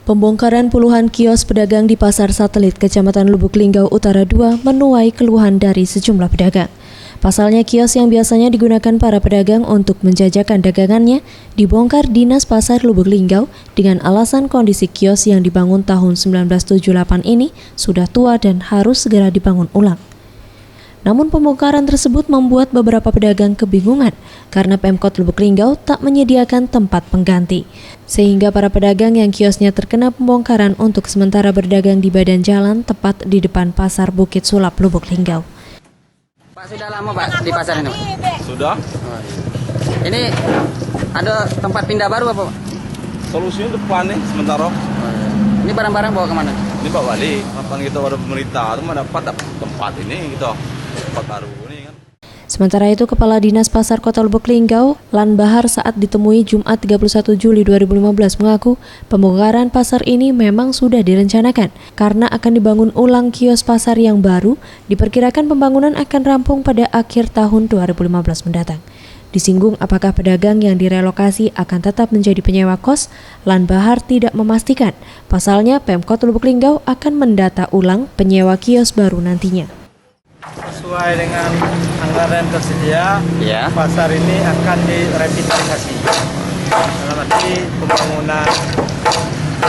Pembongkaran puluhan kios pedagang di Pasar Satelit, Kecamatan Lubuk Linggau Utara 2 menuai keluhan dari sejumlah pedagang. Pasalnya kios yang biasanya digunakan para pedagang untuk menjajakan dagangannya dibongkar Dinas Pasar Lubuk Linggau dengan alasan kondisi kios yang dibangun tahun 1978 ini sudah tua dan harus segera dibangun ulang. Namun pembongkaran tersebut membuat beberapa pedagang kebingungan karena Pemkot Lubuk Linggau tak menyediakan tempat pengganti. Sehingga para pedagang yang kiosnya terkena pembongkaran untuk sementara berdagang di badan jalan tepat di depan Pasar Bukit Sulap Lubuk Linggau. Pak, sudah lama Pak di pasar ini? Sudah. Ini ada tempat pindah baru apa Pak? Solusinya depan nih sementara. Ini barang-barang bawa kemana? Ini Pak Wali, kapan kita pada pemerintah itu dapat tempat ini gitu. Tempat baru ini kan. Sementara itu, Kepala Dinas Pasar Kota Lubuk Linggau, Lan Bahar saat ditemui Jumat 31 Juli 2015 mengaku pembongkaran pasar ini memang sudah direncanakan karena akan dibangun ulang kios pasar yang baru, diperkirakan pembangunan akan rampung pada akhir tahun 2015 mendatang. Disinggung apakah pedagang yang direlokasi akan tetap menjadi penyewa kos, Lan Bahar tidak memastikan. Pasalnya, Pemkot Lubuk Linggau akan mendata ulang penyewa kios baru nantinya. Sesuai dengan anggaran tersedia, Pasar ini akan direvitalisasi. Dalam arti pembangunan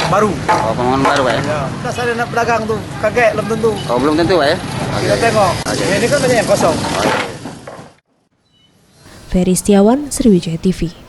baru. Oh, pembangunan baru Pak ya? Ya, kita sadar nak pedagang tuh, kaget belum tentu. Oh, belum tentu Pak ya? Kita tengok, ini kan banyak yang kosong. Ferry Setiawan, Sriwijaya TV.